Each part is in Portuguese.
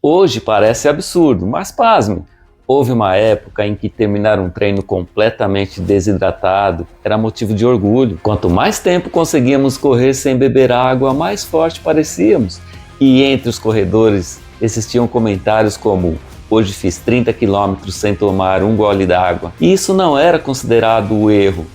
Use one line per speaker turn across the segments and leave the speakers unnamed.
Hoje parece absurdo, mas pasme, houve uma época em que terminar um treino completamente desidratado era motivo de orgulho. Quanto mais tempo conseguíamos correr sem beber água, mais forte parecíamos. E entre os corredores existiam comentários como: hoje fiz 30 quilômetros sem tomar um gole d'água. E isso não era considerado um erro.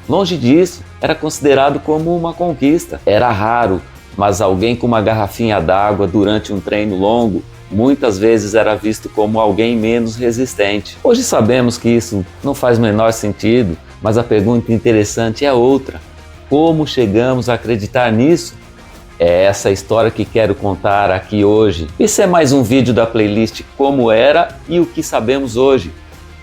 Longe disso, era considerado como uma conquista. Era raro, mas alguém com uma garrafinha d'água durante um treino longo muitas vezes era visto como alguém menos resistente. Hoje sabemos que isso não faz o menor sentido, mas a pergunta interessante é outra: como chegamos a acreditar nisso? É essa história que quero contar aqui hoje. Esse é mais um vídeo da playlist Como Era e o que Sabemos Hoje,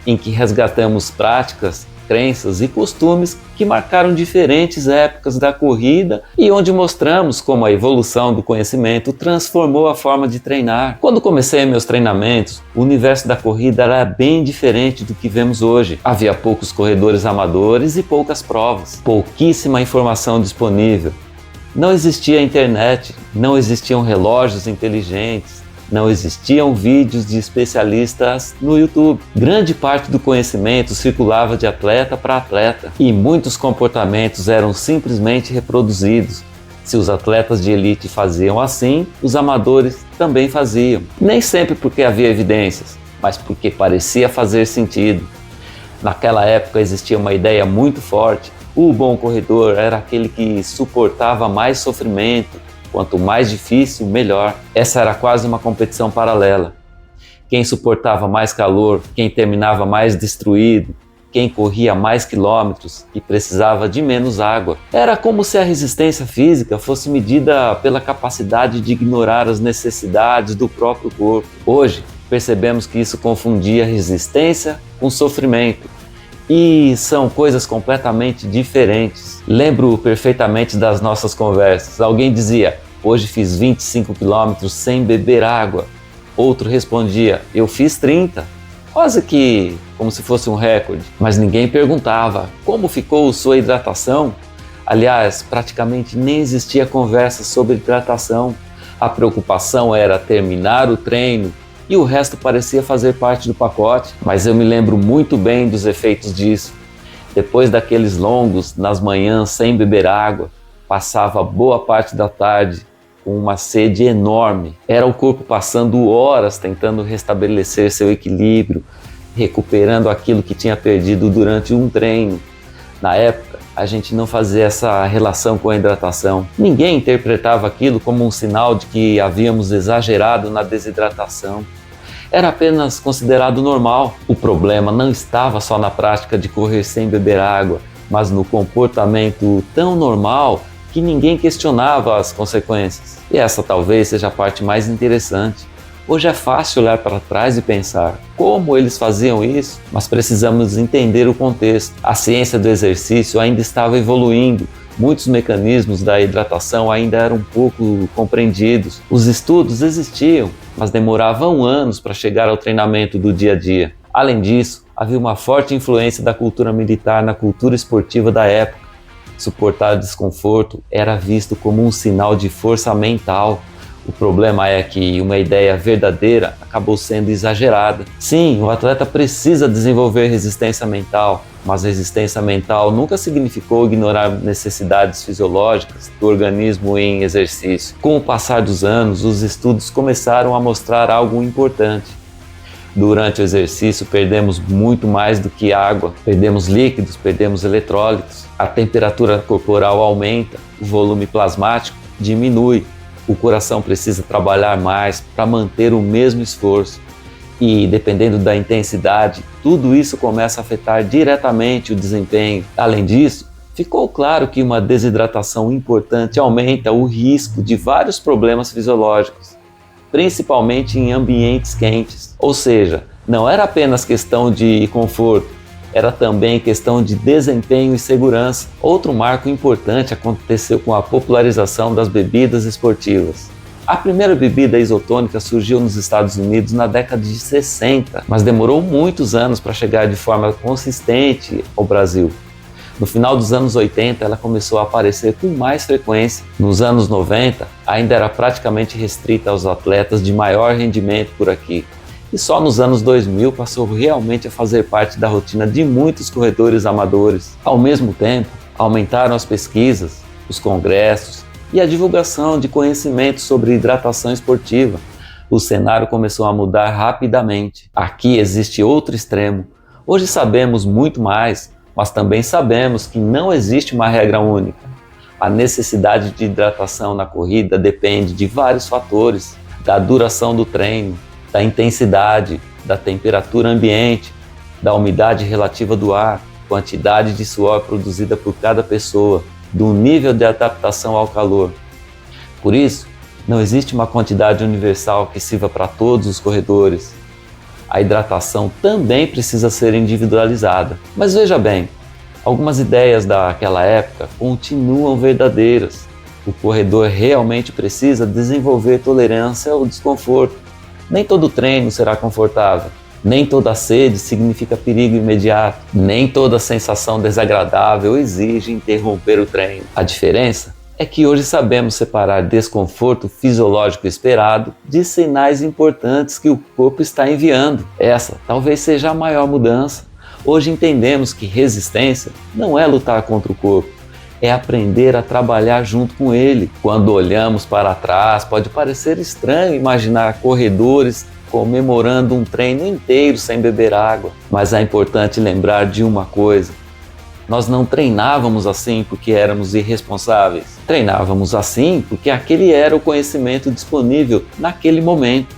em que resgatamos práticas, crenças e costumes que marcaram diferentes épocas da corrida e onde mostramos como a evolução do conhecimento transformou a forma de treinar. Quando comecei meus treinamentos, o universo da corrida era bem diferente do que vemos hoje. Havia poucos corredores amadores e poucas provas, pouquíssima informação disponível. Não existia internet, não existiam relógios inteligentes, não existiam vídeos de especialistas no YouTube. Grande parte do conhecimento circulava de atleta para atleta e muitos comportamentos eram simplesmente reproduzidos. Se os atletas de elite faziam assim, os amadores também faziam. Nem sempre porque havia evidências, mas porque parecia fazer sentido. Naquela época existia uma ideia muito forte: o bom corredor era aquele que suportava mais sofrimento. Quanto mais difícil, melhor. Essa era quase uma competição paralela. Quem suportava mais calor, quem terminava mais destruído, quem corria mais quilômetros e precisava de menos água. Era como se a resistência física fosse medida pela capacidade de ignorar as necessidades do próprio corpo. Hoje, percebemos que isso confundia resistência com sofrimento. E são coisas completamente diferentes. Lembro perfeitamente das nossas conversas. Alguém dizia: hoje fiz 25 quilômetros sem beber água. Outro respondia: eu fiz 30. Quase que como se fosse um recorde. Mas ninguém perguntava: como ficou sua hidratação? Aliás, praticamente nem existia conversa sobre hidratação. A preocupação era terminar o treino e o resto parecia fazer parte do pacote. Mas eu me lembro muito bem dos efeitos disso. Depois daqueles longos, nas manhãs sem beber água, passava boa parte da tarde com uma sede enorme. Era o corpo passando horas tentando restabelecer seu equilíbrio, recuperando aquilo que tinha perdido durante um treino. Na época, a gente não fazia essa relação com a hidratação. Ninguém interpretava aquilo como um sinal de que havíamos exagerado na desidratação. Era apenas considerado normal. O problema não estava só na prática de correr sem beber água, mas no comportamento tão normal que ninguém questionava as consequências. E essa talvez seja a parte mais interessante. Hoje é fácil olhar para trás e pensar como eles faziam isso, mas precisamos entender o contexto. A ciência do exercício ainda estava evoluindo. Muitos mecanismos da hidratação ainda eram pouco compreendidos. Os estudos existiam, mas demoravam anos para chegar ao treinamento do dia a dia. Além disso, havia uma forte influência da cultura militar na cultura esportiva da época. Suportar desconforto era visto como um sinal de força mental. O problema é que uma ideia verdadeira acabou sendo exagerada. Sim, o atleta precisa desenvolver resistência mental, mas resistência mental nunca significou ignorar necessidades fisiológicas do organismo em exercício. Com o passar dos anos, os estudos começaram a mostrar algo importante. Durante o exercício, perdemos muito mais do que água. Perdemos líquidos, perdemos eletrólitos. A temperatura corporal aumenta, o volume plasmático diminui. O coração precisa trabalhar mais para manter o mesmo esforço. E, dependendo da intensidade, tudo isso começa a afetar diretamente o desempenho. Além disso, ficou claro que uma desidratação importante aumenta o risco de vários problemas fisiológicos, principalmente em ambientes quentes. Ou seja, não era apenas questão de conforto, era também questão de desempenho e segurança. Outro marco importante aconteceu com a popularização das bebidas esportivas. A primeira bebida isotônica surgiu nos Estados Unidos na década de 60, mas demorou muitos anos para chegar de forma consistente ao Brasil. No final dos anos 80, ela começou a aparecer com mais frequência. Nos anos 90, ainda era praticamente restrita aos atletas de maior rendimento por aqui. E só nos anos 2000 passou realmente a fazer parte da rotina de muitos corredores amadores. Ao mesmo tempo, aumentaram as pesquisas, os congressos e a divulgação de conhecimentos sobre hidratação esportiva. O cenário começou a mudar rapidamente. Aqui existe outro extremo. Hoje sabemos muito mais, mas também sabemos que não existe uma regra única. A necessidade de hidratação na corrida depende de vários fatores, da duração do treino, da intensidade, da temperatura ambiente, da umidade relativa do ar, quantidade de suor produzida por cada pessoa, do nível de adaptação ao calor. Por isso, não existe uma quantidade universal que sirva para todos os corredores. A hidratação também precisa ser individualizada. Mas veja bem, algumas ideias daquela época continuam verdadeiras. O corredor realmente precisa desenvolver tolerância ao desconforto. Nem todo treino será confortável. Nem toda sede significa perigo imediato. Nem toda sensação desagradável exige interromper o treino. A diferença é que hoje sabemos separar desconforto fisiológico esperado de sinais importantes que o corpo está enviando. Essa talvez seja a maior mudança. Hoje entendemos que resistência não é lutar contra o corpo, é aprender a trabalhar junto com ele. Quando olhamos para trás, pode parecer estranho imaginar corredores comemorando um treino inteiro sem beber água, mas é importante lembrar de uma coisa. Nós não treinávamos assim porque éramos irresponsáveis. Treinávamos assim porque aquele era o conhecimento disponível naquele momento.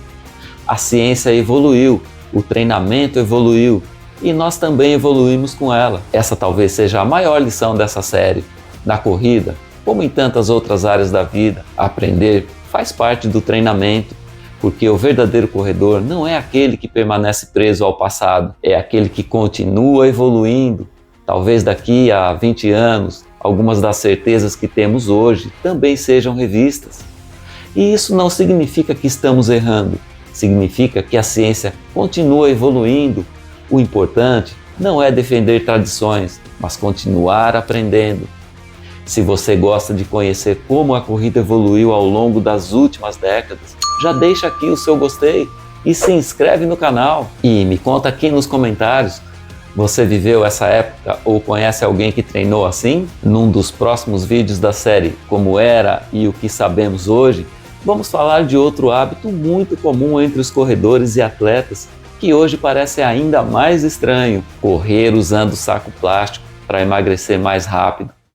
A ciência evoluiu, o treinamento evoluiu e nós também evoluímos com ela. Essa talvez seja a maior lição dessa série. Na corrida, como em tantas outras áreas da vida, aprender faz parte do treinamento, porque o verdadeiro corredor não é aquele que permanece preso ao passado, é aquele que continua evoluindo. Talvez daqui a 20 anos, algumas das certezas que temos hoje também sejam revistas. E isso não significa que estamos errando, significa que a ciência continua evoluindo. O importante não é defender tradições, mas continuar aprendendo. Se você gosta de conhecer como a corrida evoluiu ao longo das últimas décadas, já deixa aqui o seu gostei e se inscreve no canal. E me conta aqui nos comentários. Você viveu essa época ou conhece alguém que treinou assim? Num dos próximos vídeos da série Como Era e o que Sabemos Hoje, vamos falar de outro hábito muito comum entre os corredores e atletas, que hoje parece ainda mais estranho: correr usando saco plástico para emagrecer mais rápido.